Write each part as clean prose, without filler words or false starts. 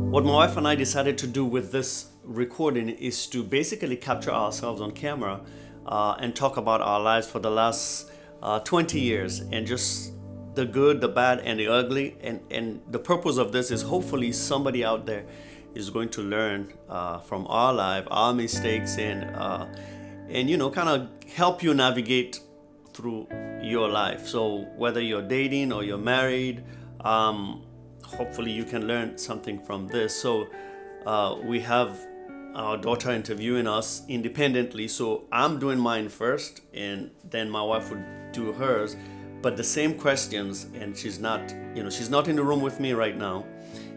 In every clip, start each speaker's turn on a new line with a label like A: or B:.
A: What my wife and I decided to do with this recording is to basically capture ourselves on camera and talk about our lives for the last 20 years and just the good, the bad, and the ugly. And the purpose of this is hopefully somebody out there is going to learn from our life, our mistakes, and kind of help you navigate through your life. So whether you're dating or you're married, hopefully you can learn something from this. So we have our daughter interviewing us independently. So I'm doing mine first, and then my wife would do hers. But the same questions, and she's not in the room with me right now,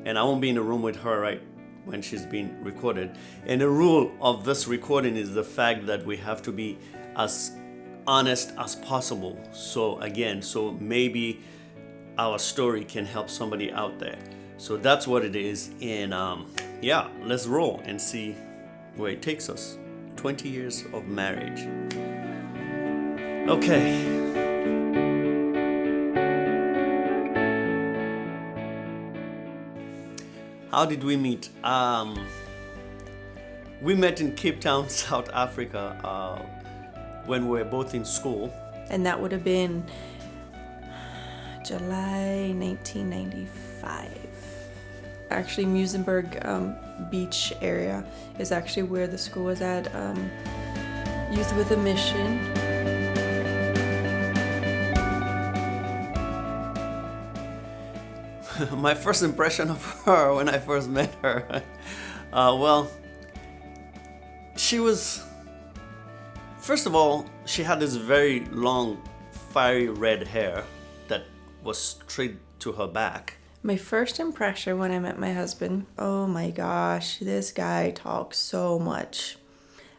A: and I won't be in the room with her right when she's being recorded. And the rule of this recording is the fact that we have to be as honest as possible. So maybe our story can help somebody out there. So that's what it is. And let's roll and see where it takes us. 20 years of marriage. Okay. How did we meet? We met in Cape Town, South Africa, when we were both in school.
B: And that would have been July 1995. Actually, Muizenberg Beach area is actually where the school was at. Youth with a Mission.
A: My first impression of her when I first met her, she was, first of all, she had this very long, fiery red hair that was straight to her back.
B: My first impression when I met my husband, oh my gosh, this guy talks so much.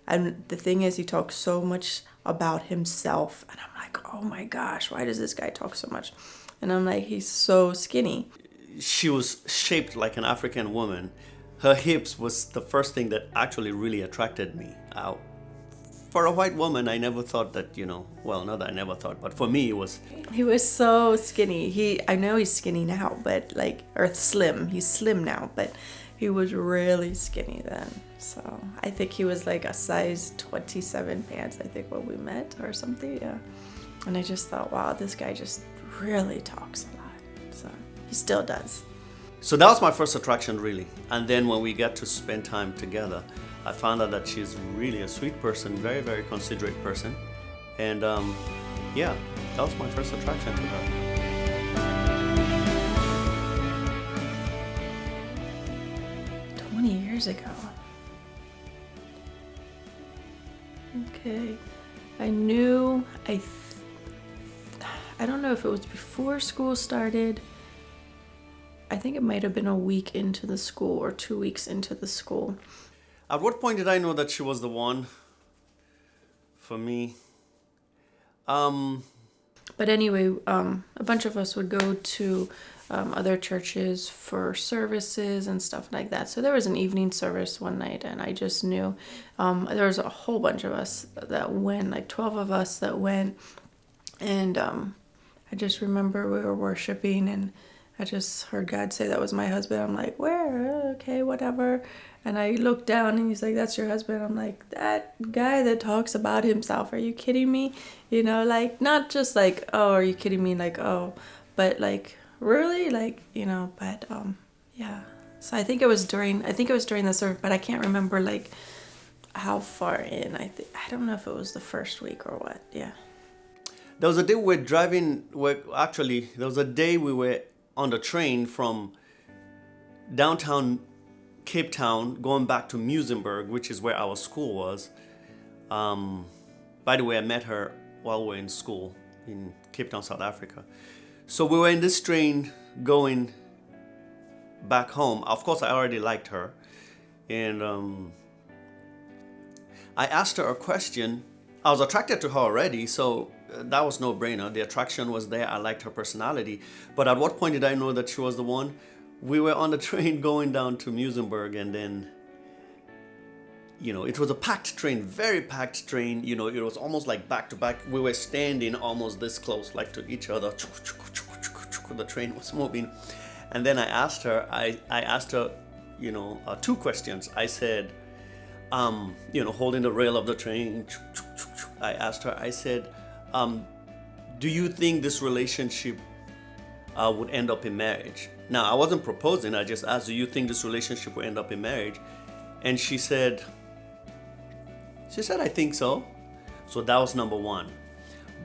B: And the thing is, he talks so much about himself. And I'm like, oh my gosh, why does this guy talk so much? And I'm like, he's so skinny.
A: She was shaped like an African woman. Her hips was the first thing that actually really attracted me. For a white woman, I never thought that, not that I never thought, but for me it was...
B: He was so skinny. I know he's skinny now, but or slim. He's slim now, but he was really skinny then. So I think he was like a size 27 pants, I think, when we met or something, yeah. And I just thought, wow, this guy just really talks a lot. So he still does.
A: So that was my first attraction, really. And then when we got to spend time together, I found out that she's really a sweet person, very, very considerate person. And that was my first attraction to her.
B: Years ago. Okay. I knew, I don't know if it was before school started. I think it might have been a week into the school or 2 weeks into the school.
A: At what point did I know that she was the one for me?
B: But anyway, a bunch of us would go to other churches for services and stuff like that. So there was an evening service one night, and I just knew there was a whole bunch of us that went, like 12 of us that went. And I just remember we were worshiping, and I just heard God say that was my husband. I'm like, where? Okay, whatever. And I looked down, and he's like, that's your husband. I'm like, that guy that talks about himself. Are you kidding me? Not just like, oh, are you kidding me? Like, oh, but like, really? Like, but yeah. So I think it was during the service, but I can't remember like how far in. I don't know if it was the first week or what. Yeah.
A: There was a day we were on the train from downtown Cape Town going back to Muizenberg, which is where our school was. By the way, I met her while we were in school in Cape Town, South Africa. So we were in this train going back home. Of course, I already liked her. And I asked her a question. I was attracted to her already, so that was no brainer. The attraction was there. I liked her personality. But at what point did I know that she was the one? We were on the train going down to Muizenberg, and then, it was a packed train, very packed train. It was almost like back to back. We were standing almost this close, like to each other. The train was moving. And then I asked her, two questions. I said, holding the rail of the train, I asked her, I said, do you think this relationship would end up in marriage? Now, I wasn't proposing, I just asked, do you think this relationship will end up in marriage? And she said, I think so. So that was number one.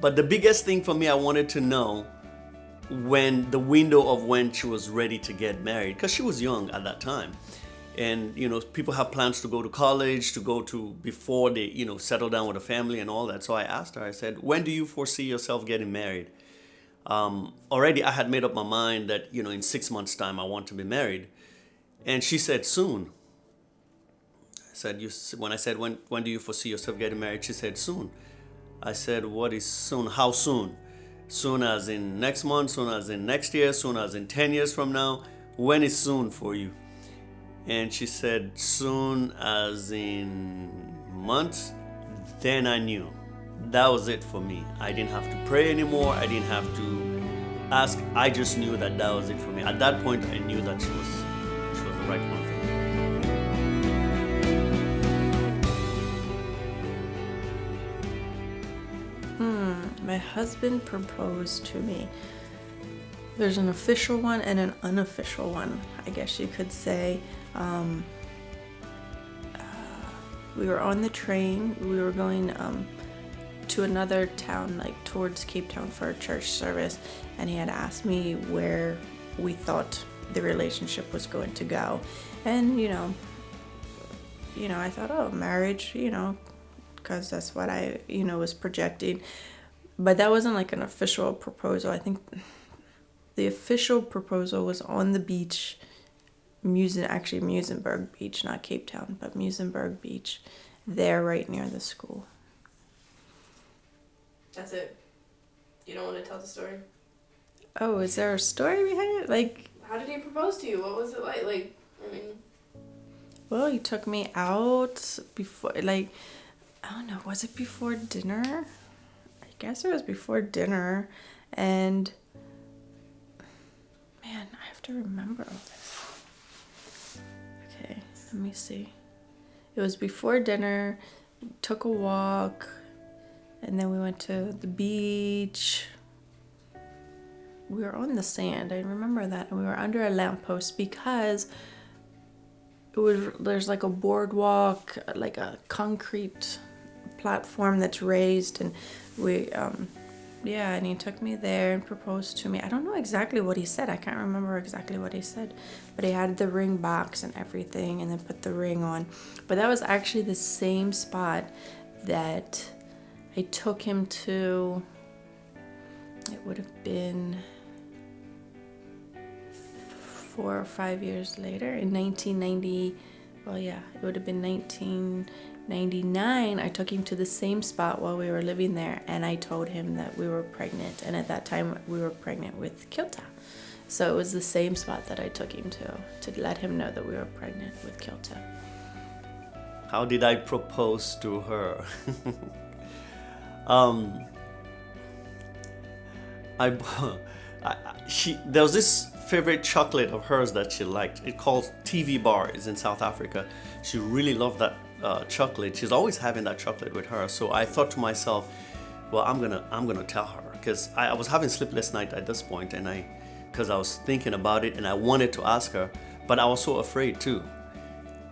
A: But the biggest thing for me, I wanted to know when the window of when she was ready to get married, because she was young at that time. And, people have plans to go to college, before they, settle down with a family and all that. So I asked her, I said, when do you foresee yourself getting married? Already I had made up my mind that, in 6 months' time, I want to be married. And she said, soon. When I said, when do you foresee yourself getting married? She said, soon. I said, what is soon? How soon? Soon as in next month, soon as in next year, soon as in 10 years from now? When is soon for you? And she said, soon as in months. Then I knew. That was it for me. I didn't have to pray anymore. I didn't have to ask. I just knew that was it for me. At that point, I knew that she was the right one for me.
B: My husband proposed to me. There's an official one and an unofficial one, I guess you could say. We were on the train. We were going to another town, like towards Cape Town, for a church service, and he had asked me where we thought the relationship was going to go. And I thought, oh, marriage, because that's what I was projecting. But that wasn't like an official proposal. I think the official proposal was on the beach, Muizenberg Beach, not Cape Town, but Muizenberg Beach, there right near the school.
C: That's it. You don't want to tell the story?
B: Oh, is there a story behind it? Like,
C: how did he propose to you? What was it like?
B: Well, he took me out before, I don't know, was it before dinner? I guess it was before dinner, and man, I have to remember all this. Okay, let me see. It was before dinner, took a walk, and then we went to the beach. We were on the sand, I remember that, and we were under a lamppost because there's like a boardwalk, like a concrete platform that's raised, and and he took me there and proposed to me. I don't know exactly what he said. I can't remember exactly what he said, but he had the ring box and everything, and then put the ring on. But that was actually the same spot that I took him to. It would have been 4 or 5 years later, in 1990. Well, yeah, it would have been 1999. I took him to the same spot while we were living there, and I told him that we were pregnant, and at that time we were pregnant with Kilta. So it was the same spot that I took him to let him know that we were pregnant with Kilta.
A: How did I propose to her? There was this favorite chocolate of hers that she liked. It called TV Bar. It's in South Africa. She really loved that chocolate. She's always having that chocolate with her. So I thought to myself, well, I'm gonna tell her, because I was having sleepless night at this point, and because I was thinking about it and I wanted to ask her, but I was so afraid too.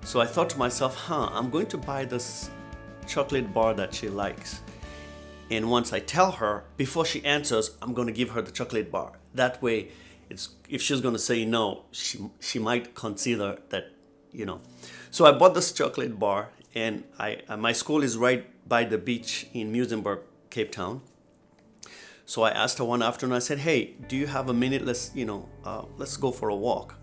A: So I thought to myself, I'm going to buy this chocolate bar that she likes. And once I tell her, before she answers, I'm going to give her the chocolate bar. That way, if she's going to say no, she might consider that, So I bought this chocolate bar, and my school is right by the beach in Muizenberg, Cape Town. So I asked her one afternoon, I said, hey, do you have a minute? Let's go for a walk.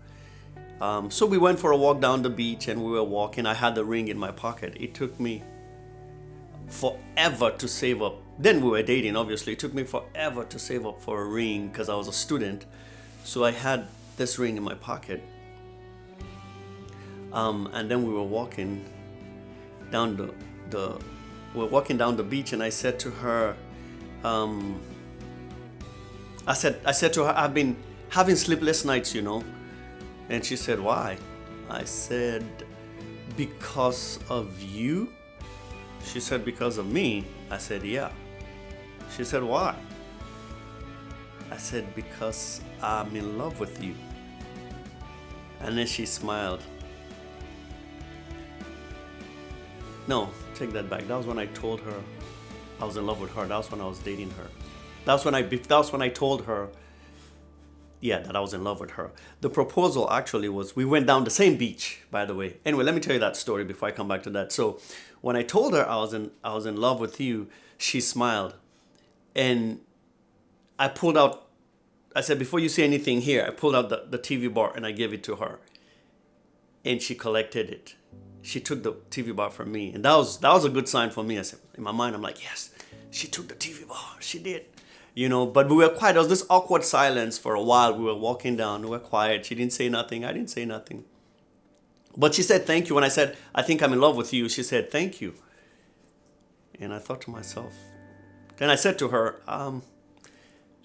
A: So we went for a walk down the beach, and we were walking. I had the ring in my pocket. It took me forever to save up. Then we were dating, obviously. It took me forever to save up for a ring because I was a student. So I had this ring in my pocket. And then we were walking down the beach, and I said to her, I said to her, I've been having sleepless nights, And she said, why? I said, because of you? She said, because of me? I said, yeah. She said, why? I said, because I'm in love with you. And then she smiled. No, take that back. That was when I told her I was in love with her. That was when I was dating her. That was when I told her, yeah, that I was in love with her. The proposal actually was, we went down the same beach, by the way. Anyway, let me tell you that story before I come back to that. So when I told her I was in love with you, she smiled. And I said, before you say anything here, I pulled out the TV bar and I gave it to her. And she collected it. She took the TV bar from me. And that was a good sign for me. I said, in my mind, I'm like, yes, she took the TV bar. She did. But we were quiet. There was this awkward silence for a while. We were walking down. We were quiet. She didn't say nothing. I didn't say nothing. But she said, thank you. When I said, I think I'm in love with you, she said, thank you. And I thought to myself, then I said to her,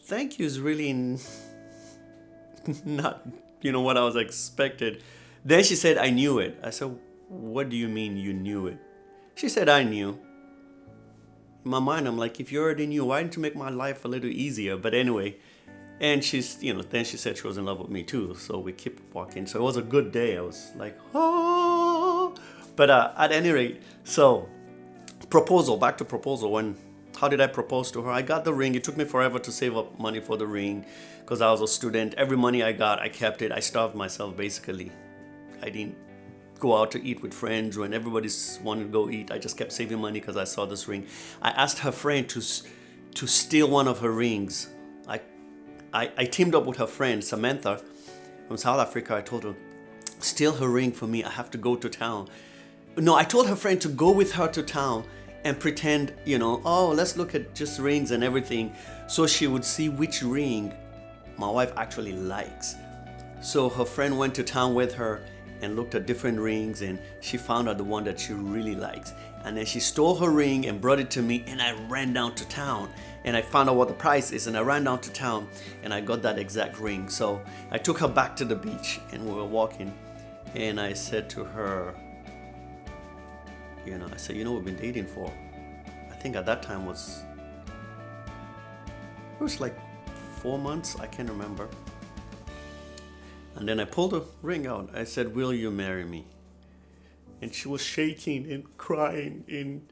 A: thank you is really not, what I was expected. Then she said, I knew it. I said, what do you mean you knew it? She said, I knew. In my mind, I'm like, if you already knew, why didn't you make my life a little easier? But anyway, and she's, then she said she was in love with me too. So we kept walking. So it was a good day. I was like, oh. But at any rate, so back to proposal. How did I propose to her? I got the ring. It took me forever to save up money for the ring because I was a student. Every money I got, I kept it. I starved myself basically. I didn't go out to eat with friends when everybody's wanted to go eat. I just kept saving money because I saw this ring. I asked her friend to steal one of her rings. I teamed up with her friend Samantha from South Africa. I told her, steal her ring for me. I have to go to town. No, I told her friend to go with her to town and pretend, let's look at just rings and everything, so she would see which ring my wife actually likes. So her friend went to town with her and looked at different rings, and she found out the one that she really likes. And then she stole her ring and brought it to me, and I ran down to town and I found out what the price is, and I ran down to town and I got that exact ring. So I took her back to the beach and we were walking, and I said to her, I said, we've been dating for, I think at that time it was like 4 months, I can't remember. And then I pulled the ring out. I said, will you marry me? And she was shaking and crying, and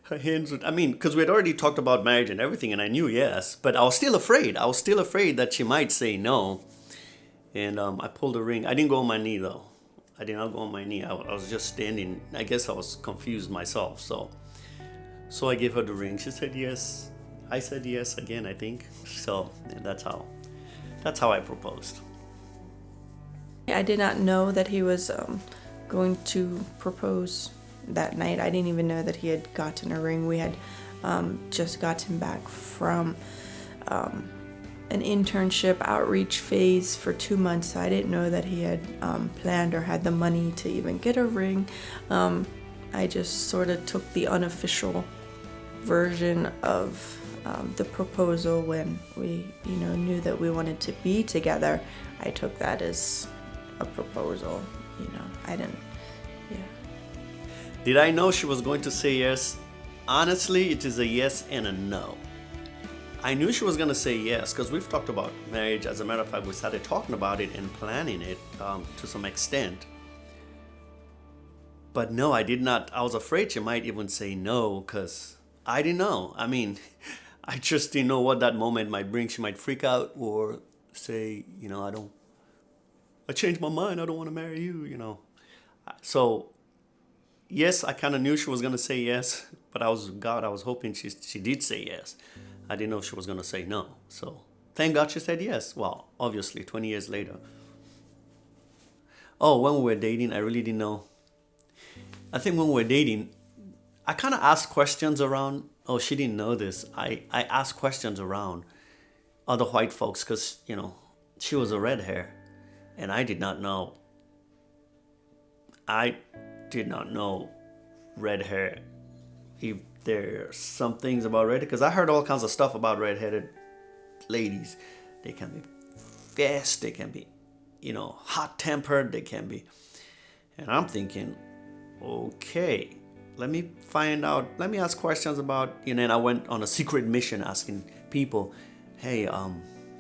A: her hands would, because we had already talked about marriage and everything, and I knew yes, but I was still afraid. I was still afraid that she might say no. And I pulled the ring. I didn't go on my knee though. I did not go on my knee. I was just standing. I guess I was confused myself. So I gave her the ring. She said yes. I said yes again, I think. So that's how I proposed.
B: I did not know that he was going to propose that night. I didn't even know that he had gotten a ring. We had just gotten back from an internship outreach phase for 2 months. I didn't know that he had planned or had the money to even get a ring. I just sort of took the unofficial version of the proposal when we, knew that we wanted to be together. I took that as a proposal. I didn't. Yeah.
A: Did I know she was going to say yes? Honestly, it is a yes and a no. I knew she was going to say yes because we've talked about marriage. As a matter of fact, we started talking about it and planning it to some extent. But no, I did not. I was afraid she might even say no because I didn't know. I just didn't know what that moment might bring. She might freak out or say, I changed my mind. I don't want to marry you, So, yes, I kind of knew she was going to say yes, but I was hoping she did say yes. I didn't know she was going to say no. So, thank God she said yes. Well, obviously, 20 years later. Oh, when we were dating, I really didn't know. I think when we were dating, I kind of asked questions around. Oh, she didn't know this. I asked questions around other white folks because, she was a red hair. And I did not know. I did not know red hair. If there's some things about red, because I heard all kinds of stuff about redheaded ladies. They can be fast. They can be, hot-tempered. They can be. And I'm thinking, okay, let me find out, let me ask questions about, and I went on a secret mission asking people, hey,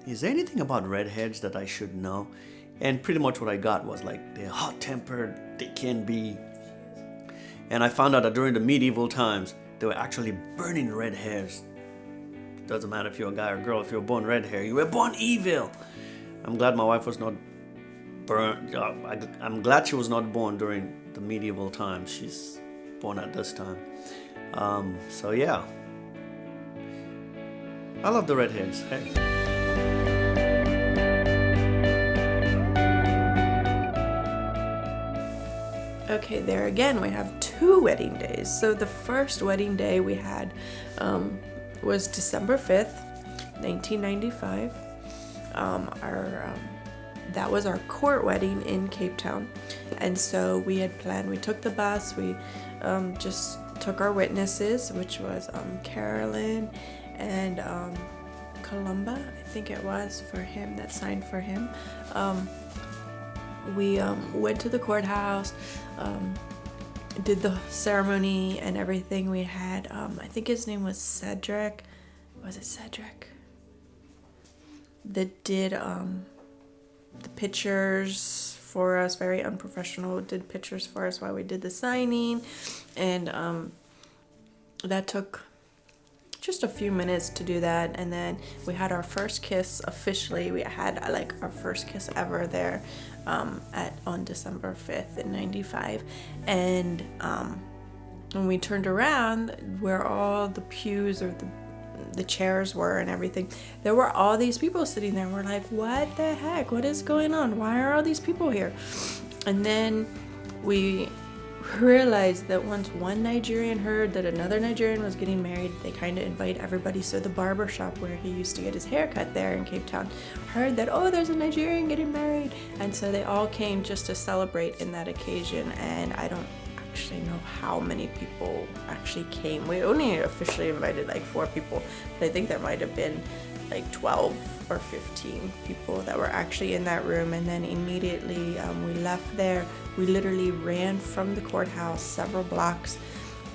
A: is there anything about redheads that I should know? And pretty much what I got was like, they're hot-tempered, they can be. And I found out that during the medieval times, they were actually burning red hairs. Doesn't matter if you're a guy or a girl, if you're born red hair, you were born evil. I'm glad my wife was not burned. I'm glad she was not born during the medieval times. She's born at this time. So yeah. I love the redheads. Hey.
B: Okay, there again, we have 2 wedding days. So the first wedding day we had was December 5th, 1995. That was our court wedding in Cape Town. And so we had planned, we took the bus, we just took our witnesses, which was Carolyn and Columba, I think it was, for him, that signed for him. We went to the courthouse, did the ceremony and everything. We had, I think his name was Cedric. Was it Cedric? That did the pictures for us, very unprofessional, did pictures for us while we did the signing. And that took just a few minutes to do that. And then we had our first kiss officially. We had like our first kiss ever there on December 5th in 95. And when we turned around where all the pews or the chairs were and everything, there were all these people sitting there. We're like, what the heck? What is going on? Why are all these people here? And then we realized that once one Nigerian heard that another Nigerian was getting married, they kind of invite everybody. So the barber shop where he used to get his hair cut there in Cape Town heard that, oh, there's a Nigerian getting married. And so they all came just to celebrate in that occasion. And I don't actually know how many people actually came. We only officially invited like 4 people, but I think there might have been like 12 or 15 people that were actually in that room. And then immediately we left there. We literally ran from the courthouse several blocks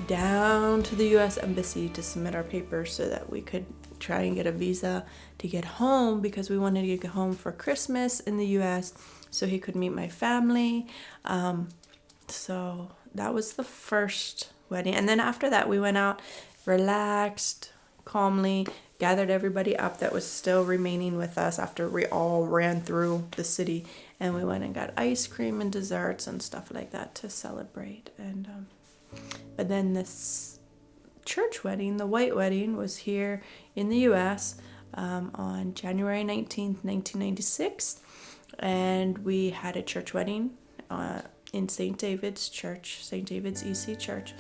B: down to the U.S. Embassy to submit our papers so that we could try and get a visa to get home, because we wanted to get home for Christmas in the U.S. so he could meet my family. So that was the first wedding. And then after that, we went out, relaxed, calmly, gathered everybody up that was still remaining with us after we all ran through the city. And we went and got ice cream and desserts and stuff like that to celebrate. And but then this church wedding, the white wedding, was here in the U.S. On January 19th, 1996. And we had a church wedding in St. David's Church, St. David's EC Church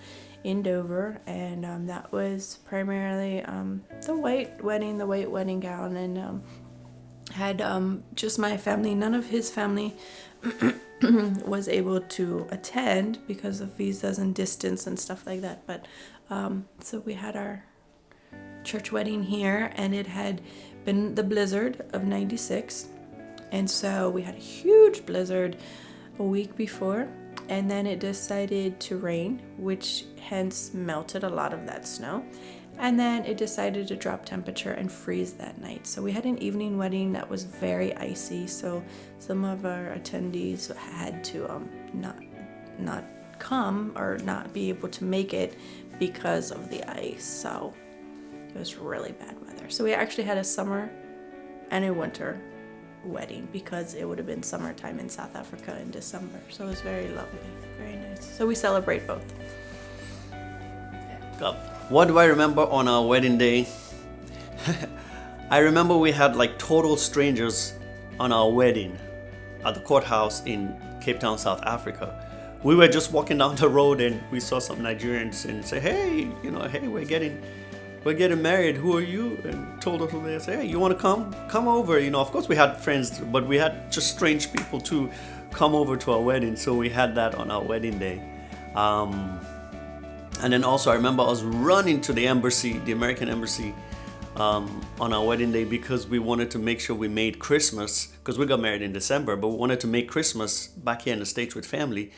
B: in Dover. And that was primarily the white wedding gown, and had just my family. None of his family was able to attend because of visas and distance and stuff like that. But so we had our church wedding here, and it had been the blizzard of 96. And so we had a huge blizzard a week before, and then it decided to rain, which hence melted a lot of that snow. And then it decided to drop temperature and freeze that night. So we had an evening wedding that was very icy. So some of our attendees had to not come or not be able to make it because of the ice. So it was really bad weather. So we actually had a summer and a winter wedding, because it would have been summertime in South Africa in December. So it was very lovely, very nice. So we celebrate both.
A: What do I remember on our wedding day? I remember we had like total strangers on our wedding at the courthouse in Cape Town, South Africa. We were just walking down the road and we saw some Nigerians and say, hey, hey, we're getting married. Who are you? And told us who they are. Say, hey, you want to come over? Of course we had friends, but we had just strange people to come over to our wedding. So we had that on our wedding day. And then also I remember I was running to the embassy, the American embassy, on our wedding day, because we wanted to make sure we made Christmas, because we got married in December, but we wanted to make Christmas back here in the States with family.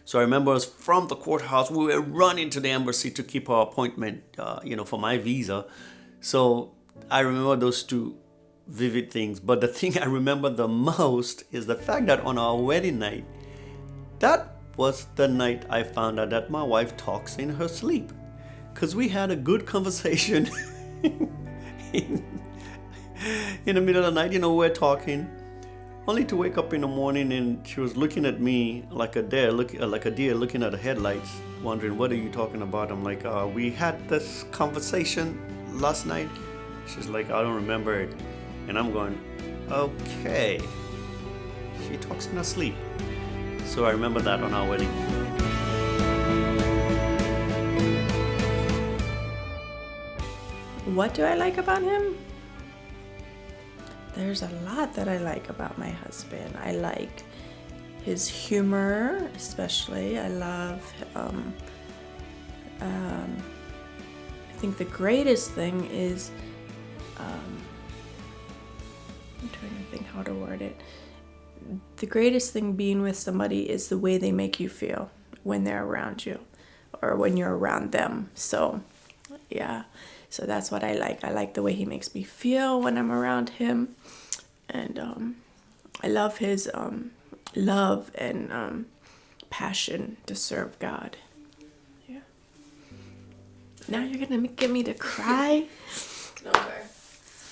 A: So I remember us from the courthouse, we were running to the embassy to keep our appointment, for my visa. So I remember those two vivid things. But the thing I remember the most is the fact that on our wedding night, that was the night I found out that my wife talks in her sleep. Because we had a good conversation in, in the middle of the night, we're talking, only to wake up in the morning and she was looking at me like a deer, looking at the headlights, wondering, what are you talking about? I'm like, we had this conversation last night. She's like, I don't remember it. And I'm going, okay. She talks in her sleep. So I remember that on our wedding.
B: What do I like about him? There's a lot that I like about my husband. I like his humor, especially. I love, I think the greatest thing is, I'm trying to think how to word it. The greatest thing being with somebody is the way they make you feel when they're around you or when you're around them. So, yeah. So that's what I like. I like the way he makes me feel when I'm around him. And I love his love and passion to serve God. Yeah. Now you're going to get me to cry?
C: No cry.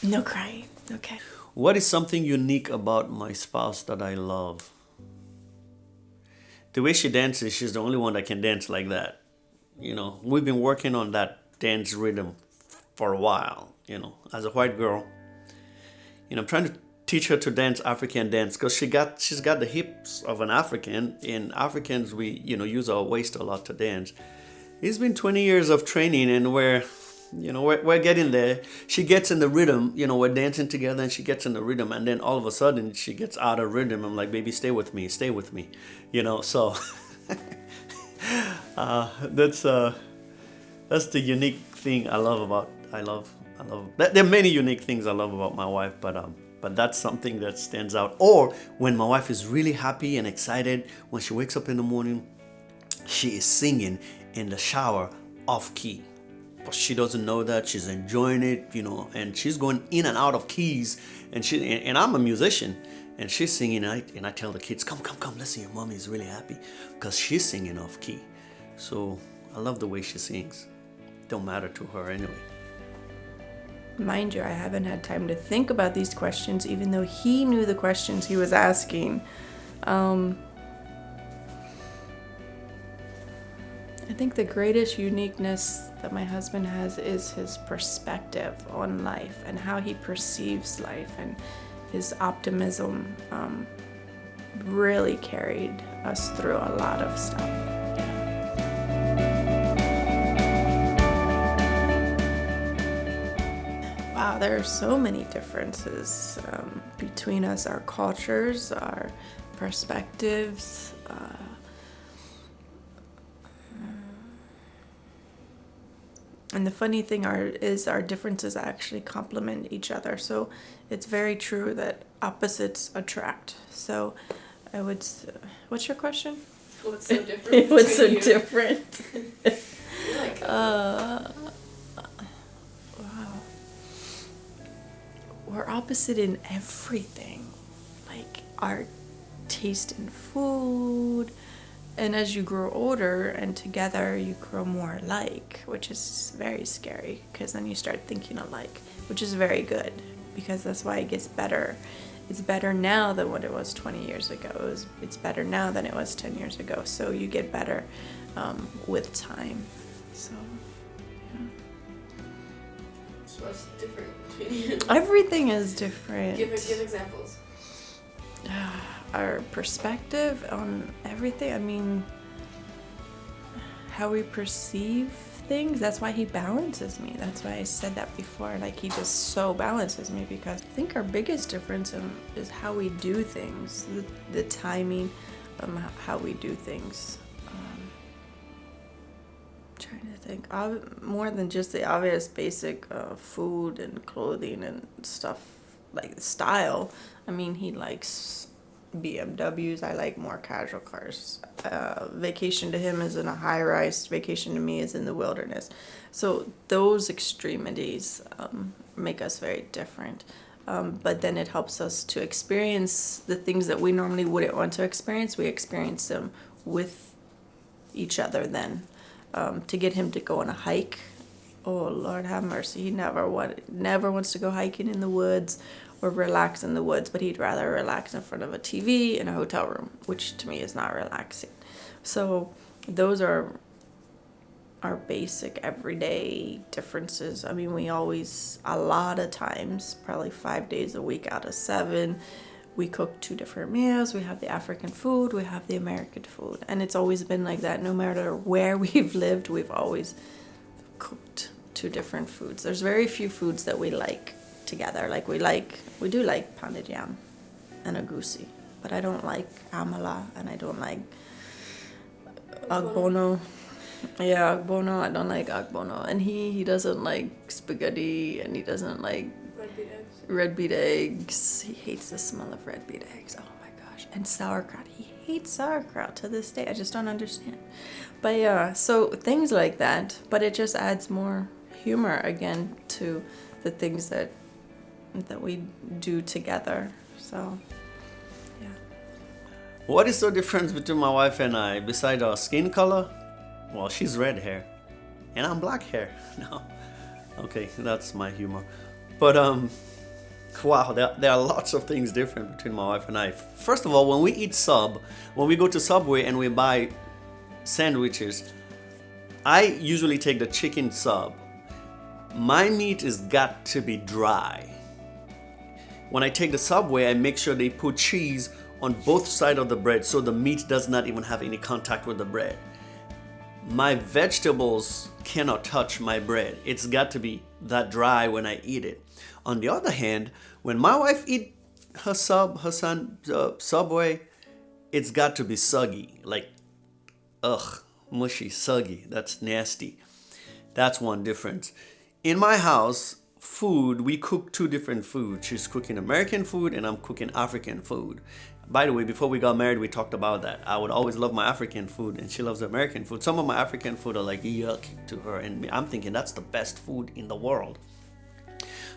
B: No crying. Okay.
A: What is something unique about my spouse that I love? The way she dances, she's the only one that can dance like that. We've been working on that dance rhythm for a while, as a white girl. I'm trying to teach her to dance African dance because she's got the hips of an African. In Africans, we, use our waist a lot to dance. It's been 20 years of training and we're getting there. She gets in the rhythm, we're dancing together and she gets in the rhythm and then all of a sudden she gets out of rhythm. I'm like, baby, stay with me, so that's the unique thing I love. There are many unique things I love about my wife, but that's something that stands out. Or when my wife is really happy and excited, when she wakes up in the morning, she is singing in the shower off key. But she doesn't know that. She's enjoying it, and she's going in and out of keys. And I'm a musician, and she's singing, and I tell the kids, come, listen, your mommy is really happy because she's singing off key. So I love the way she sings. Don't matter to her anyway.
B: Mind you, I haven't had time to think about these questions, even though he knew the questions he was asking. I think the greatest uniqueness that my husband has is his perspective on life and how he perceives life, and his optimism really carried us through a lot of stuff. Wow, there are so many differences between us, our cultures, our perspectives. And the funny thing is our differences actually complement each other. So it's very true that opposites attract. So I would... What's your question?
C: What's so different?
B: What's so
C: between you?
B: different?
C: You're like,
B: Wow. We're opposite in everything. Like our taste in food. And as you grow older and together you grow more alike, which is very scary because then you start thinking alike, which is very good because that's why it gets better. It's better now than what it was 20 years ago. It's better now than it was 10 years ago. So you get better with time. So, yeah.
C: so what's different between you?
B: Everything is different.
C: Give examples.
B: Our perspective on everything. I mean, how we perceive things. That's why he balances me. That's why I said that before. Like, he just so balances me because I think our biggest difference is how we do things, the timing, how we do things. Trying to think. More than just the obvious basic food and clothing and stuff, like style. I mean, he likes BMWs. I like more casual cars. Vacation to him is in a high rise. Vacation to me is in the wilderness. So those extremities make us very different. But then it helps us to experience the things that we normally wouldn't want to experience. We experience them with each other then. To get him to go on a hike, oh Lord have mercy, he never wants to go hiking in the woods or relax in the woods, but he'd rather relax in front of a TV in a hotel room, which to me is not relaxing. So those are our basic everyday differences. I mean, we always, a lot of times, probably 5 days a week out of 7, we cook 2 different meals. We have the African food, we have the American food. And it's always been like that. No matter where we've lived, we've always cooked 2 different foods. There's very few foods that we like together. Like we do like pounded yam and agusi, but I don't like amala and I don't like agbono. Yeah, agbono, I don't like agbono. And he doesn't like spaghetti and he doesn't like red beet eggs. He hates the smell of red beet eggs. Oh my gosh. And sauerkraut. He hates sauerkraut to this day. I just don't understand. But yeah, so things like that. But it just adds more humor again to the things that we do together. So yeah.
A: What is the difference between my wife and I besides our skin color? Well, she's red hair and I'm black hair. No. Okay, that's my humor. But wow, there are lots of things different between my wife and I. First of all, when we eat when we go to Subway and we buy sandwiches, I usually take the chicken sub. My meat has got to be dry. When I take the Subway, I make sure they put cheese on both sides of the bread so the meat does not even have any contact with the bread. My vegetables cannot touch my bread. It's got to be that dry when I eat it. On the other hand, when my wife eat her Subway, it's got to be soggy, like, mushy, soggy. That's nasty. That's one difference. In my house, food, we cook 2 different foods. She's cooking American food and I'm cooking African food. By the way, before we got married, we talked about that. I would always love my African food and she loves American food. Some of my African food are like yuck to her and I'm thinking that's the best food in the world.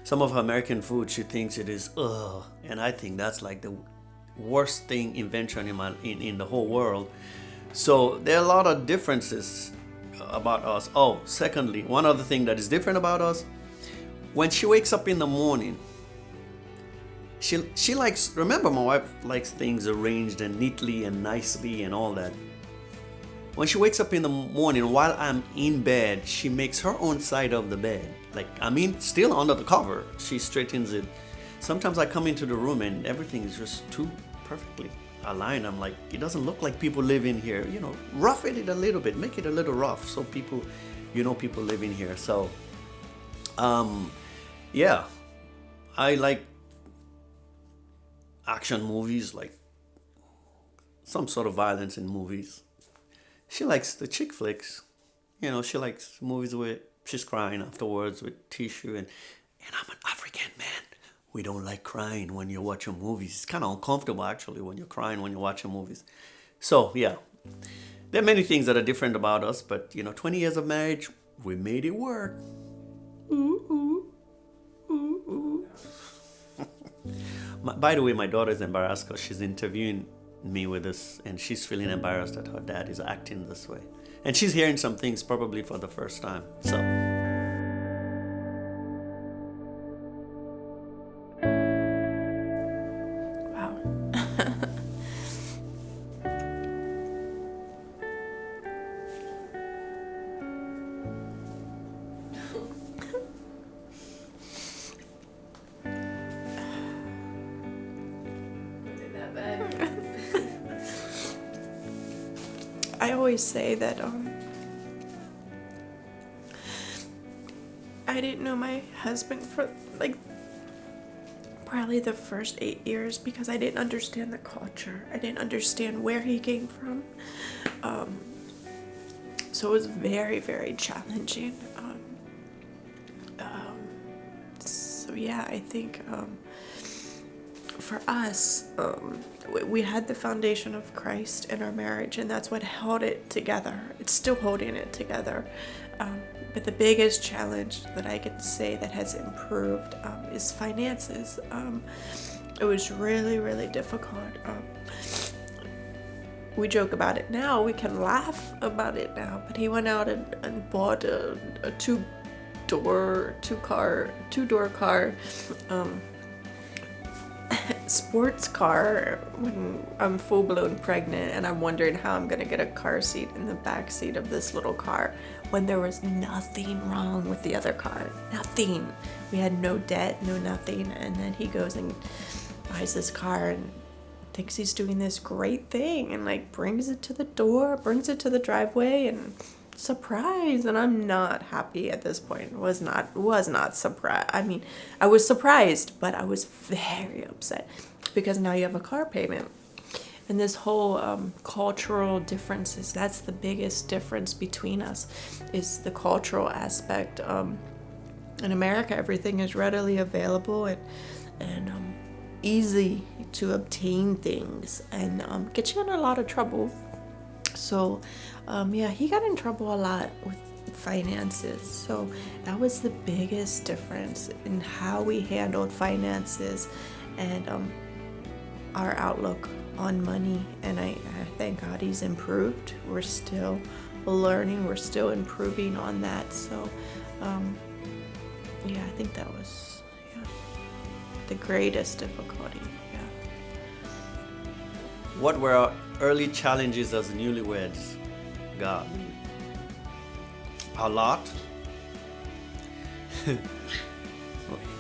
A: Some of her American food, she thinks it is ugh, and I think that's like the worst invention in the whole world. So there are a lot of differences about us. Oh, secondly, one other thing that is different about us, when she wakes up in the morning, she likes, remember my wife likes things arranged and neatly and nicely and all that. When she wakes up in the morning while I'm in bed, she makes her own side of the bed. Like, I mean, still under the cover, she straightens it. Sometimes I come into the room and everything is just too perfectly aligned. I'm like, it doesn't look like people live in here. You know, rough it a little bit, make it a little rough so people, people live in here. So, yeah, I like action movies, like some sort of violence in movies. She likes the chick flicks. She likes movies where she's crying afterwards with tissue. And I'm an African man. We don't like crying when you're watching movies. It's kind of uncomfortable, actually, when you're crying when you're watching movies. So, yeah. There are many things that are different about us. But, 20 years of marriage, we made it work. Ooh, ooh. Ooh, ooh. By the way, my daughter is embarrassed because she's interviewing me with this. And she's feeling embarrassed that her dad is acting this way. And she's hearing some things probably for the first time. So.
B: Wow.
C: Wasn't that bad?
B: I always say that I didn't know my husband for probably the first 8 years because I didn't understand the culture. I didn't understand where he came from. So it was very, very challenging. So yeah, I think for us, we had the foundation of Christ in our marriage, and that's what held it together. It's still holding it together. But the biggest challenge that I can say that has improved is finances. It was really, really difficult. We joke about it now. We can laugh about it now. But he went out and bought a two-door car, sports car when I'm full-blown pregnant, and I'm wondering how I'm gonna get a car seat in the back seat of this little car when there was nothing wrong with the other car. Nothing. We had no debt, no nothing. And then he goes and buys this car and thinks he's doing this great thing and like brings it to the door, brings it to the driveway, and surprise. And I'm not happy at this point. Was not surprised. I mean, I was surprised, but I was very upset because now you have a car payment. And this whole cultural differences, that's the biggest difference between us, is the cultural aspect. In America, everything is readily available and easy to obtain things, and get you in a lot of trouble. So he got in trouble a lot with finances. So that was the biggest difference in how we handled finances and our outlook on money. And I thank God he's improved. We're still learning, we're still improving on that. So I think that was the greatest difficulty.
A: What were our early challenges as newlyweds? God, a lot.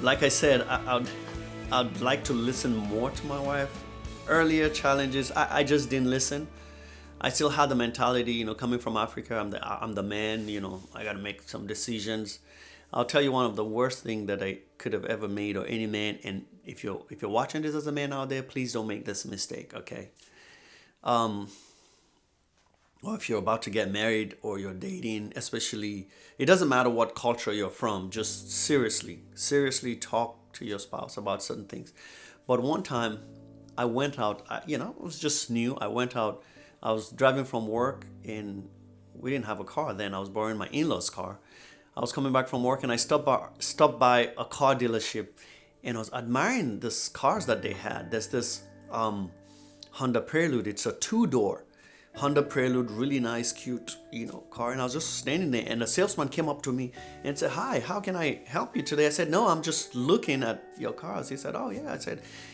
A: Like I said, I'd like to listen more to my wife. Earlier challenges, I just didn't listen. I still had the mentality, coming from Africa, I'm the man, I got to make some decisions. I'll tell you one of the worst things that I could have ever made, or any man, and if you're watching this as a man out there, please don't make this mistake, okay? Or if you're about to get married or you're dating, especially, it doesn't matter what culture you're from, just seriously talk to your spouse about certain things. But one time I went out, it was just new. I went out, I was driving from work, and we didn't have a car then. I was borrowing my in-laws' car. I was coming back from work, and I stopped by a car dealership, and I was admiring these cars that they had. There's this Honda Prelude. It's a 2-door Honda Prelude, really nice, cute, car. And I was just standing there, and the salesman came up to me and said, "Hi, how can I help you today?" I said, "No, I'm just looking at your cars." He said, "Oh yeah."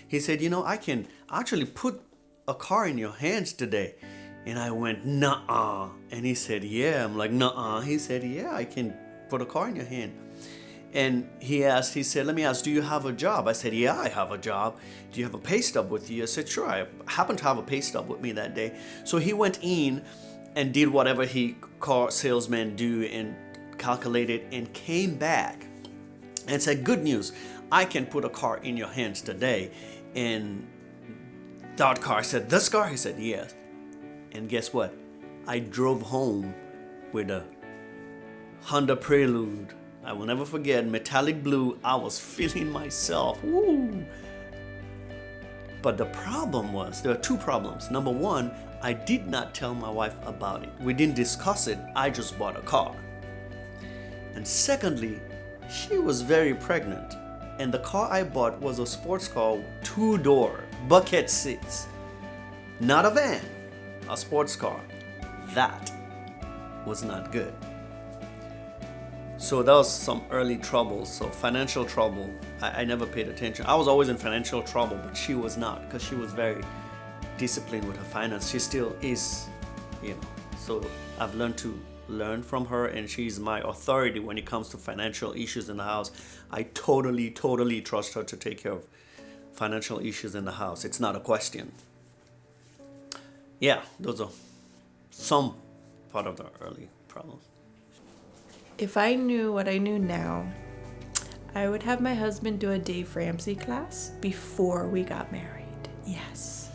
A: He said, "I can actually put a car in your hands today." And I went, "Nuh-uh." And he said, "Yeah." I'm like, "Nuh-uh." He said, "Yeah, I can put a car in your hand." And he said, "Let me ask, do you have a job?" I said, "Yeah, I have a job. Do you have a pay stub with you?" I said, "Sure." I happened to have a pay stub with me that day. So he went in and did whatever car salesmen do and calculated, and came back and said, "Good news, I can put a car in your hands today." And that car, I said, "This car?" He said, "Yes." And guess what? I drove home with a Honda Prelude. I will never forget, metallic blue. I was feeling myself. Woo! But the problem was, there are two problems. Number one, I did not tell my wife about it. We didn't discuss it. I just bought a car. And secondly, she was very pregnant. And the car I bought was a sports car, 2-door, bucket seats. Not a van, a sports car. That was not good. So that was some early trouble. So financial trouble, I never paid attention. I was always in financial trouble, but she was not, because she was very disciplined with her finance. She still is, So I've learned from her, and she's my authority when it comes to financial issues in the house. I totally trust her to take care of financial issues in the house. It's not a question. Yeah, those are some part of the early problems.
B: If I knew what I knew now, I would have my husband do a Dave Ramsey class before we got married. Yes.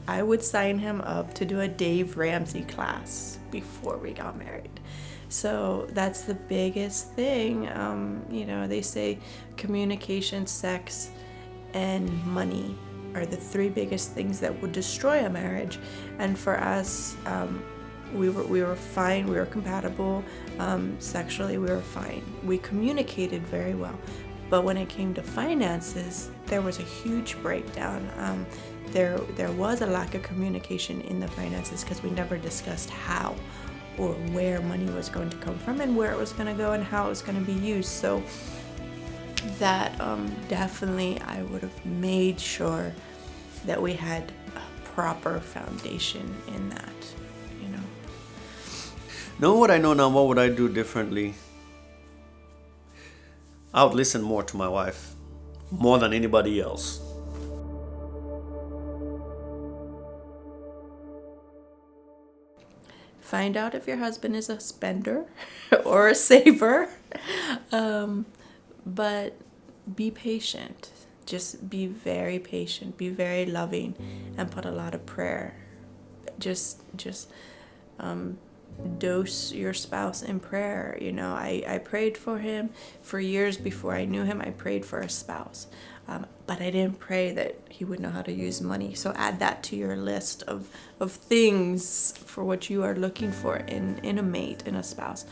B: I would sign him up to do a Dave Ramsey class before we got married. So that's the biggest thing. They say communication, sex, and money are the three biggest things that would destroy a marriage. And for us, we were fine. We were compatible sexually. We were fine. We communicated very well. But when it came to finances, there was a huge breakdown. There was a lack of communication in the finances because we never discussed how or where money was going to come from and where it was going to go and how it was going to be used. So that definitely I would have made sure that we had a proper foundation in that, you know.
A: Knowing what I know now, what would I do differently? I would listen more to my wife, more than anybody else.
B: Find out if your husband is a spender or a saver. But be patient. Just be very patient. Be very loving, and put a lot of prayer. Just dose your spouse in prayer. You know, I prayed for him for years before I knew him. I prayed for a spouse, but I didn't pray that he would know how to use money. So add that to your list of things for what you are looking for in a mate, in a spouse.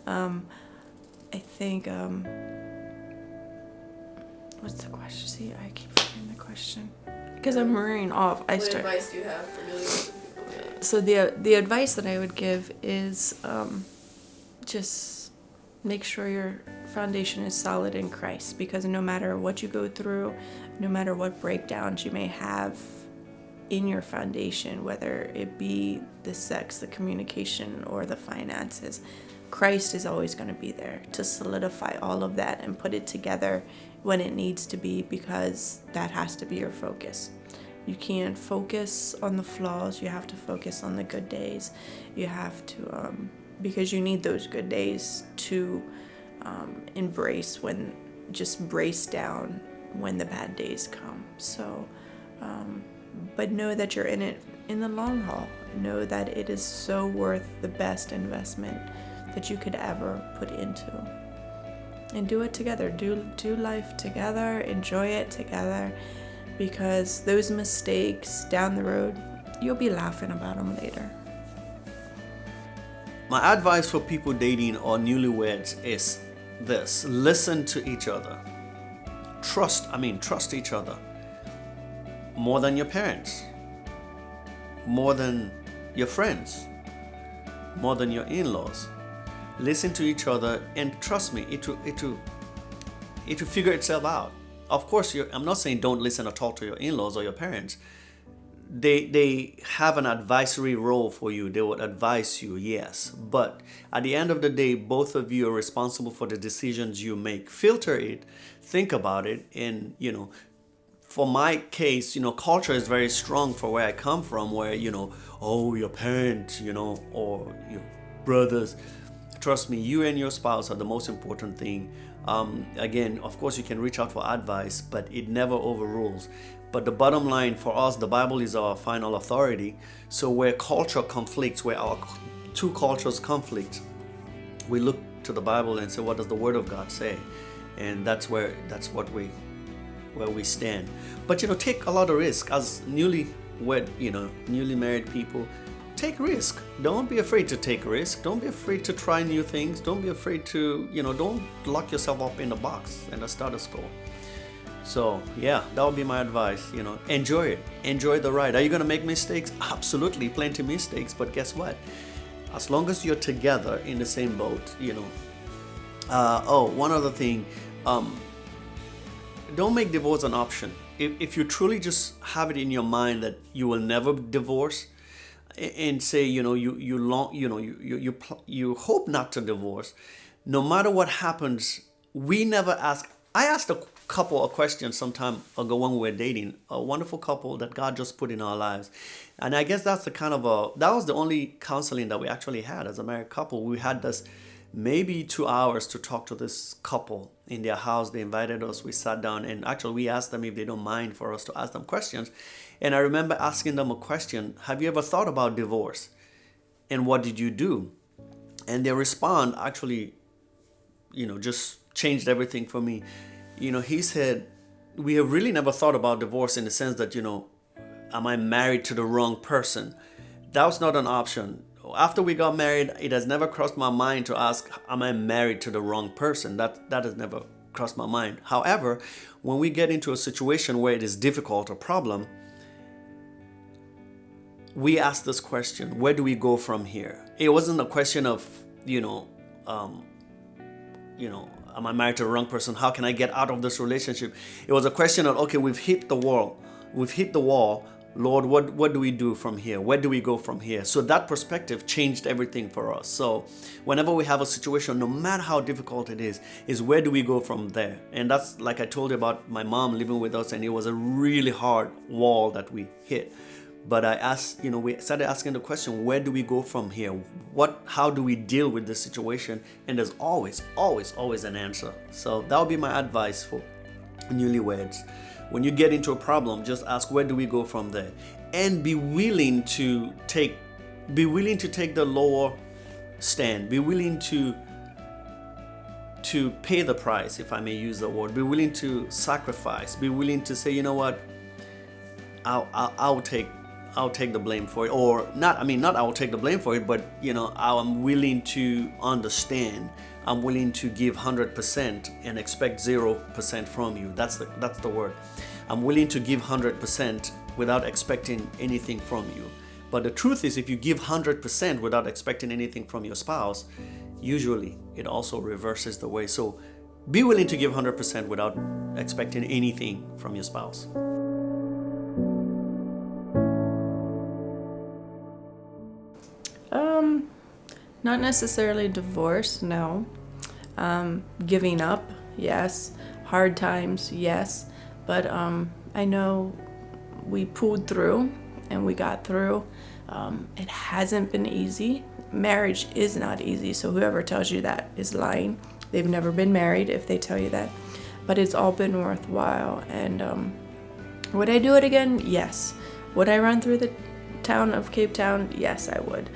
B: I think what's the question? See, I keep forgetting the question because I'm rearing off.
C: What advice do you have for millions of people?
B: So the advice that I would give is just make sure your foundation is solid in Christ, because no matter what you go through, no matter what breakdowns you may have in your foundation, whether it be the sex, the communication, or the finances, Christ is always going to be there to solidify all of that and put it together when it needs to be, because that has to be your focus. You can't focus on the flaws. You have to focus on the good days. You have to, because you need those good days to brace down when the bad days come. So, but know that you're in it in the long haul. Know that it is so worth the best investment that you could ever put into. And do it together. Do life together. Enjoy it together. Because those mistakes down the road, you'll be laughing about them later.
A: My advice for people dating or newlyweds is this: listen to each other. Trust each other. More than your parents. More than your friends. More than your in-laws. Listen to each other, and trust me, it will figure itself out. Of course, I'm not saying don't listen at all to your in-laws or your parents. They have an advisory role for you. They would advise you, yes. But at the end of the day, both of you are responsible for the decisions you make. Filter it, think about it, and, you know, for my case, you know, culture is very strong for where I come from, where, you know, oh, your parents, you know, or your brothers. Trust me, you and your spouse are the most important thing. Again, of course, you can reach out for advice, but it never overrules. But the bottom line for us, the Bible is our final authority. So where culture conflicts, where our two cultures conflict, we look to the Bible and say, what does the Word of God say? And that's where we stand. But, you know, take a lot of risk as newly married people. Take risk. Don't be afraid to take risk. Don't be afraid to try new things. Don't be afraid to, you know, don't lock yourself up in the box and the status quo. So yeah, that would be my advice. You know, enjoy it. Enjoy the ride. Are you going to make mistakes? Absolutely, plenty of mistakes. But guess what? As long as you're together in the same boat, you know. One other thing. Don't make divorce an option. If you truly just have it in your mind that you will never divorce, and say, you know, you hope not to divorce, no matter what happens, we never ask. I asked a couple a question some time ago when we were dating, a wonderful couple that God just put in our lives, and I guess that's that was the only counseling that we actually had as a married couple. We had this maybe 2 hours to talk to this couple in their house. They invited us. We sat down, and actually we asked them if they don't mind for us to ask them questions. And I remember asking them a question: have you ever thought about divorce? And what did you do? And their response actually, you know, just changed everything for me. You know, he said, we have really never thought about divorce in the sense that, am I married to the wrong person? That was not an option. After we got married, it has never crossed my mind to ask, am I married to the wrong person? That has never crossed my mind. However, when we get into a situation where it is difficult, a problem, we ask this question: where do we go from here? It wasn't a question of, am I married to the wrong person? How can I get out of this relationship? It was a question of, okay, we've hit the wall. Lord, what do we do from here? Where do we go from here? So that perspective changed everything for us. So whenever we have a situation, no matter how difficult it is where do we go from there? And that's like I told you about my mom living with us, and it was a really hard wall that we hit. But I asked, we started asking the question, where do we go from here? How do we deal with this situation? And there's always, always, always an answer. So that would be my advice for newlyweds. When you get into a problem, just ask, where do we go from there? And be willing to take the lower stand. Be willing to pay the price, if I may use the word. Be willing to sacrifice. Be willing to say, you know what, I'll take the blame for it, or not. I mean, not I will take the blame for it, but I'm willing to understand. I'm willing to give 100% and expect 0% from you. That's the word. I'm willing to give 100% without expecting anything from you. But the truth is, if you give 100% without expecting anything from your spouse, usually it also reverses the way. So be willing to give 100% without expecting anything from your spouse.
B: Not necessarily divorce, no. Giving up, yes. Hard times, yes. But I know we pulled through and we got through. It hasn't been easy. Marriage is not easy, so whoever tells you that is lying. They've never been married if they tell you that. But it's all been worthwhile. And would I do it again? Yes. Would I run through the town of Cape Town? Yes, I would.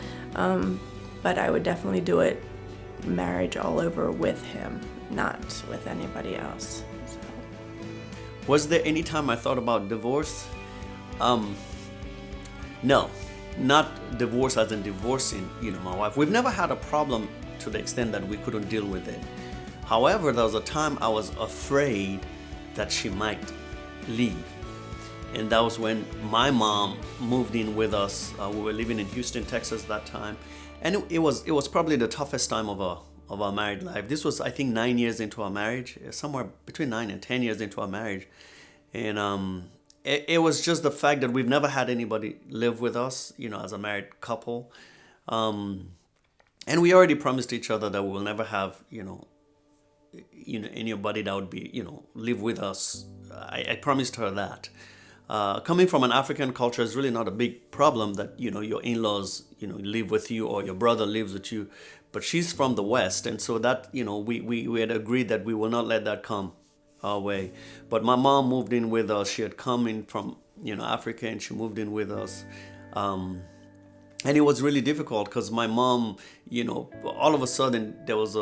B: But I would definitely do it marriage all over with him, not with anybody else. So.
A: Was there any time I thought about divorce? No, not divorce as in divorcing, my wife. We've never had a problem to the extent that we couldn't deal with it. However, there was a time I was afraid that she might leave. And that was when my mom moved in with us. We were living in Houston, Texas that time. And it was probably the toughest time of our married life. This was, I think, 9 years into our marriage, somewhere between 9 and 10 years into our marriage. And it was just the fact that we've never had anybody live with us, as a married couple. And we already promised each other that we will never have, anybody that would be, live with us. I promised her that. Coming from an African culture is really not a big problem that, your in-laws, live with you or your brother lives with you. But she's from the West. And so that, we had agreed that we will not let that come our way. But my mom moved in with us. She had come in from, Africa, and she moved in with us. And it was really difficult because my mom, all of a sudden there was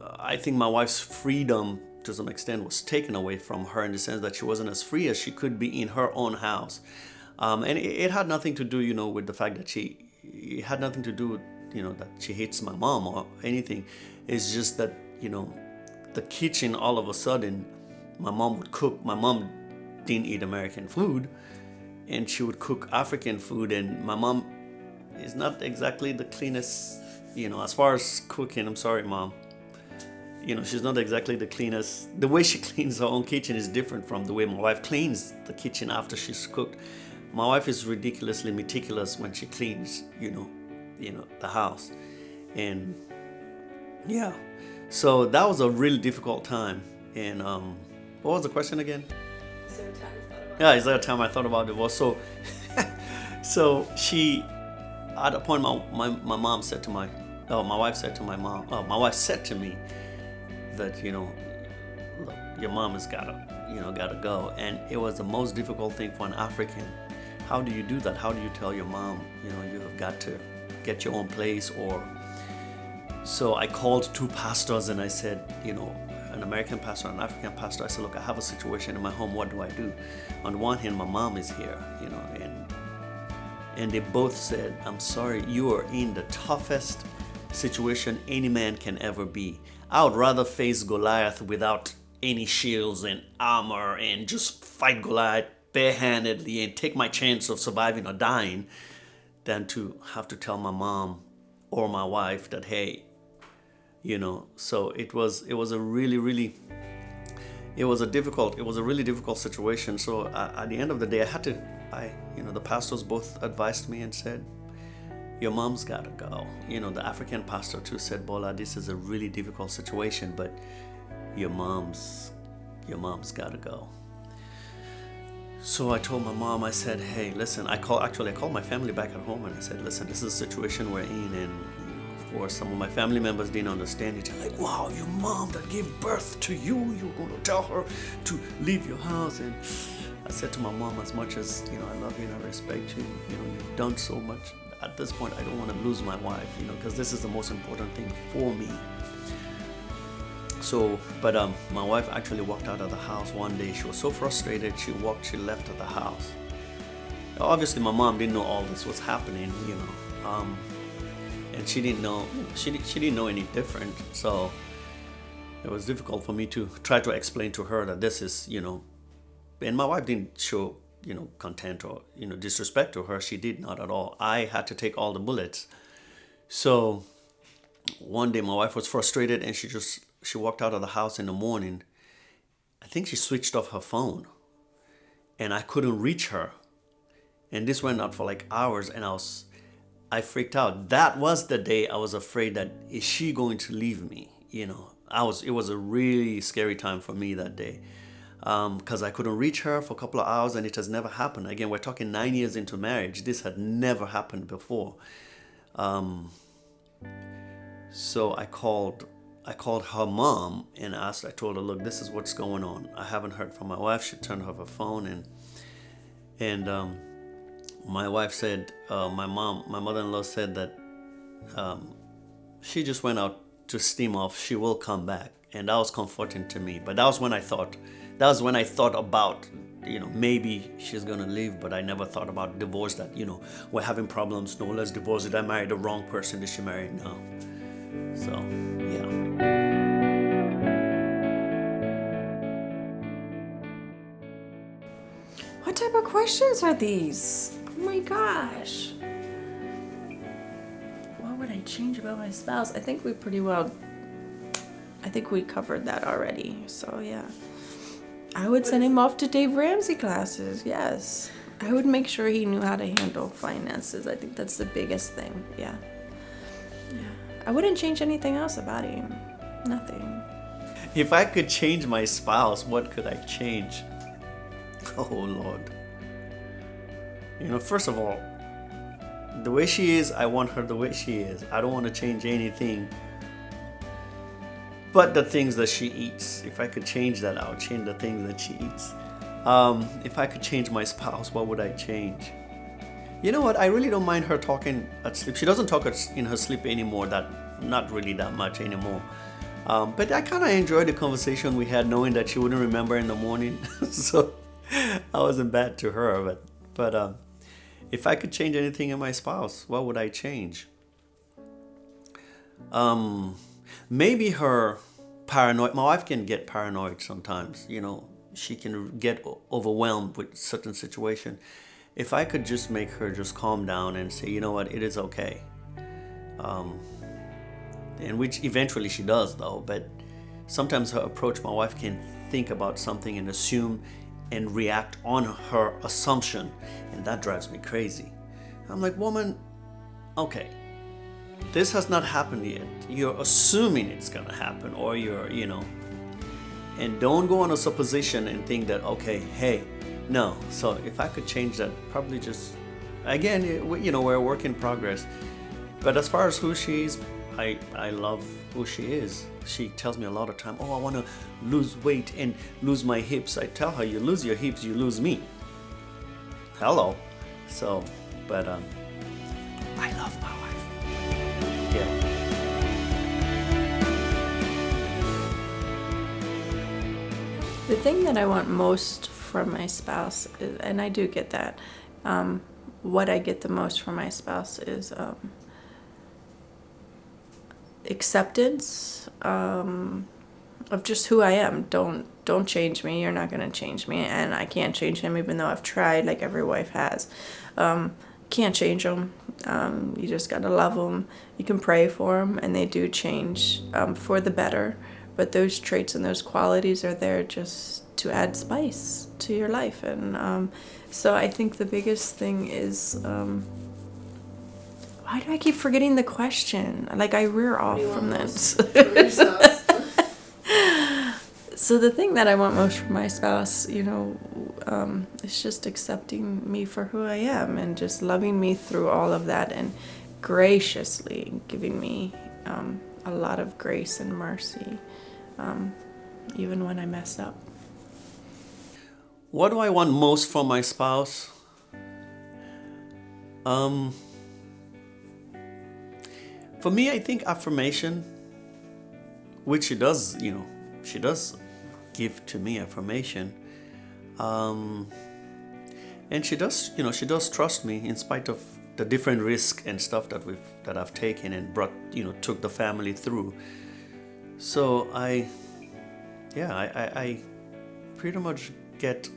A: I think my wife's freedom to some extent was taken away from her, in the sense that she wasn't as free as she could be in her own house. And it had nothing to do, with the fact that it had nothing to do with, that she hates my mom or anything. It's just that, the kitchen, all of a sudden, my mom would cook. My mom didn't eat American food, and she would cook African food. And my mom is not exactly the cleanest, as far as cooking. I'm sorry, Mom. She's not exactly the cleanest. The way she cleans her own kitchen is different from the way my wife cleans the kitchen after she's cooked. My wife is ridiculously meticulous when she cleans, the house. And yeah, so that was a really difficult time. And what was the question again?
C: Is there a time you thought about
A: Yeah, is there a time I thought about divorce? So, she, at a point, my wife said to me that, look, your mom has gotta go. And it was the most difficult thing for an African. How do you do that? How do you tell your mom, you have got to get your own place? So I called two pastors and I said, an American pastor, an African pastor. I said, look, I have a situation in my home. What do I do? On the one hand, my mom is here, and they both said, I'm sorry, you are in the toughest situation any man can ever be. I would rather face Goliath without any shields and armor and just fight Goliath barehandedly and take my chance of surviving or dying than to have to tell my mom or my wife that, hey, so it was a really difficult situation. So at the end of the day, the pastors both advised me and said, your mom's gotta go. The African pastor too said, Bola, this is a really difficult situation, but your mom's gotta go. So I told my mom, I said, hey, listen, I called my family back at home and I said, listen, this is a situation we're in. And of course, some of my family members didn't understand it. They're like, wow, your mom that gave birth to you, you're going to tell her to leave your house. And I said to my mom, as much as, I love you and I respect you, you've done so much. At this point, I don't want to lose my wife, because this is the most important thing for me. So, but my wife actually walked out of the house one day. She was so frustrated, she left the house. Obviously, my mom didn't know all this was happening, and she didn't know, she didn't know any different. So it was difficult for me to try to explain to her that this is, and my wife didn't show, contempt or, disrespect to her. She did not at all. I had to take all the bullets. So one day my wife was frustrated and she walked out of the house in the morning. I think she switched off her phone and I couldn't reach her. And this went on for like hours and I freaked out. That was the day I was afraid that, is she going to leave me? It was a really scary time for me that day. Because I couldn't reach her for a couple of hours and it has never happened. Again, we're talking 9 years into marriage. This had never happened before. So I called her mom and I told her, look, this is what's going on. I haven't heard from my wife. She turned off her phone and my wife said, my mother-in-law said that she just went out to steam off. She will come back. And that was comforting to me. But that was when I thought about, maybe she's going to leave, but I never thought about divorce, that, we're having problems. No, let's divorce. Did I marry the wrong person? Did she marry? No. So, yeah.
B: What type of questions are these? Oh my gosh. What would I change about my spouse? I think we covered that already. So yeah. I would send him off to Dave Ramsey classes. Yes. I would make sure he knew how to handle finances. I think that's the biggest thing. Yeah. I wouldn't change anything else about him. Nothing.
A: If I could change my spouse, what could I change? Oh, Lord. First of all, the way she is, I want her the way she is. I don't want to change anything but the things that she eats. If I could change that, I would change the things that she eats. If I could change my spouse, what would I change? You know what? I really don't mind her talking at sleep. She doesn't talk in her sleep anymore, not really that much anymore. But I kind of enjoyed the conversation we had, knowing that she wouldn't remember in the morning. So I wasn't bad to her. But if I could change anything in my spouse, what would I change? Maybe her paranoid. My wife can get paranoid sometimes. She can get overwhelmed with certain situation. If I could just make her just calm down and say, you know what, it is okay. And which eventually she does though, but sometimes her approach, my wife can think about something and assume and react on her assumption, and that drives me crazy. I'm like, woman, okay, this has not happened yet. You're assuming it's gonna happen, or and don't go on a supposition and think that, okay, hey, no. So if I could change that, probably just, again, we're a work in progress. But as far as who she is, I love who she is. She tells me a lot of time, oh, I want to lose weight and lose my hips. I tell her, you lose your hips, you lose me. Hello. So, but I love my wife. Yeah.
B: The thing that I want most from my spouse, is, and I do get that, what I get the most from my spouse is acceptance of just who I am. Don't change me. You're not gonna change me, and I can't change him, even though I've tried, like every wife has. Can't change them. You just gotta love them. You can pray for them, and they do change for the better. But those traits and those qualities are there just to add spice to your life. And so I think the biggest thing is, why do I keep forgetting the question? Like I rear off from this. So the thing that I want most from my spouse, is just accepting me for who I am and just loving me through all of that and graciously giving me a lot of grace and mercy, even when I mess up.
A: What do I want most from my spouse? For me, I think affirmation, which she does give to me affirmation. And she does trust me in spite of the different risks and stuff that I've taken and took the family through. So I pretty much get,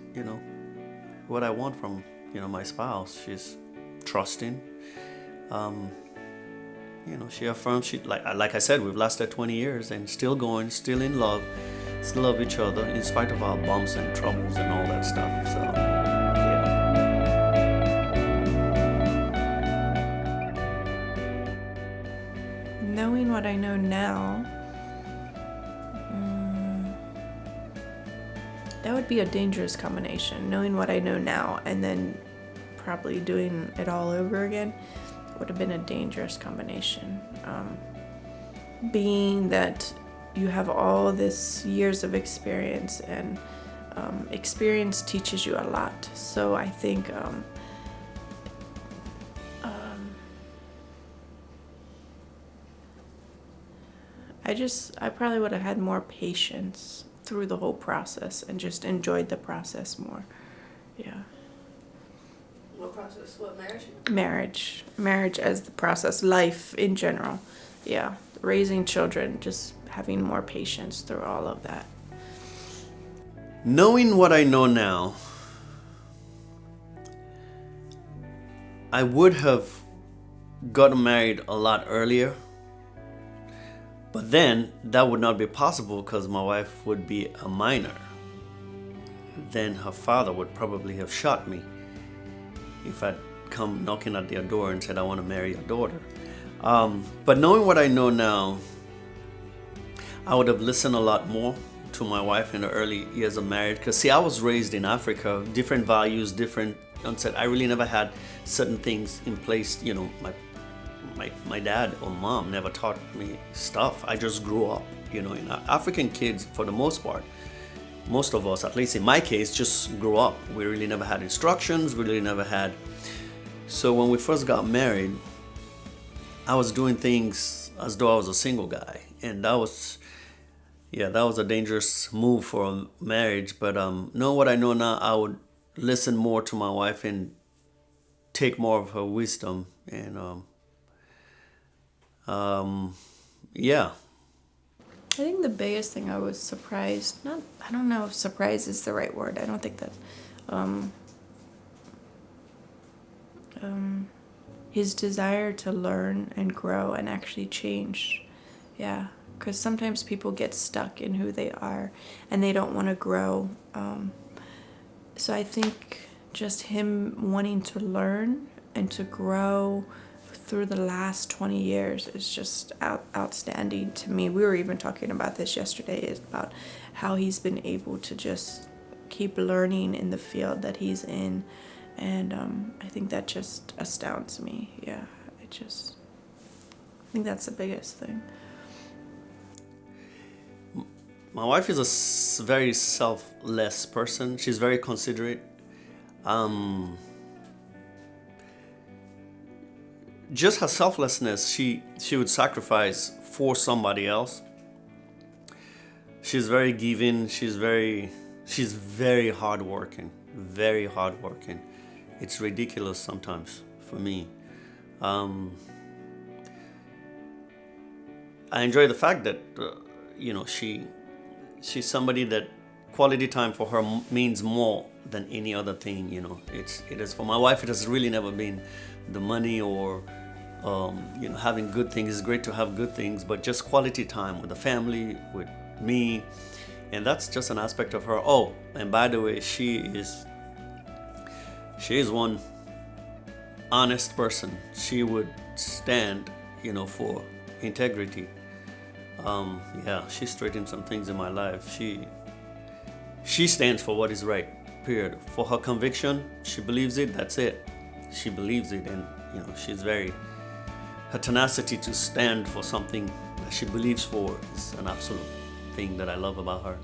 A: what I want from, my spouse. She's trusting. She affirms. Like I said, we've lasted 20 years and still going, still in love, still love each other in spite of our bumps and troubles and all that stuff. So, yeah.
B: Knowing what I know now, that would be a dangerous combination. Knowing what I know now and then probably doing it all over again would have been a dangerous combination. Being that you have all this years of experience, and experience teaches you a lot. So I think I probably would have had more patience through the whole process and just enjoyed the process more. Yeah.
C: What process? What,
B: marriage? Marriage as the process, life in general. Yeah. Raising children, just having more patience through all of that.
A: Knowing what I know now, I would have gotten married a lot earlier. But then that would not be possible because my wife would be a minor. Then her father would probably have shot me if I'd come knocking at their door and said, I want to marry your daughter. But knowing what I know now, I would have listened a lot more to my wife in the early years of marriage. Because see, I was raised in Africa, different values, different mindset. I really never had certain things in place. My dad or mom never taught me stuff. I just grew up, African kids, for the most part, most of us, at least in my case, just grew up. We really never had instructions. We really never had. So when we first got married, I was doing things as though I was a single guy. And that was a dangerous move for a marriage. But knowing what I know now, I would listen more to my wife and take more of her wisdom. And
B: I think the biggest thing I was surprised, I don't know if surprise is the right word. I don't think that, his desire to learn and grow and actually change. Yeah. Because sometimes people get stuck in who they are and they don't want to grow. So I think just him wanting to learn and to grow through the last 20 years is just outstanding to me. We were even talking about this yesterday, is about how he's been able to just keep learning in the field that he's in. And I think that just astounds me. Yeah, I think that's the biggest thing.
A: My wife is a very selfless person. She's very considerate. Just her selflessness, she would sacrifice for somebody else. She's very giving. She's She's very hardworking, very hardworking. It's ridiculous sometimes for me. I enjoy the fact that she's somebody that quality time for her means more than any other thing. It is for my wife. It has really never been the money or having good things. It's great to have good things, but just quality time with the family, with me, and that's just an aspect of her. Oh, and by the way, she is one honest person. She would stand, for integrity. She straightened some things in my life. She stands for what is right, period. For her conviction, she believes it, that's it. She believes it, and her tenacity to stand for something that she believes for is an absolute thing that I love about her.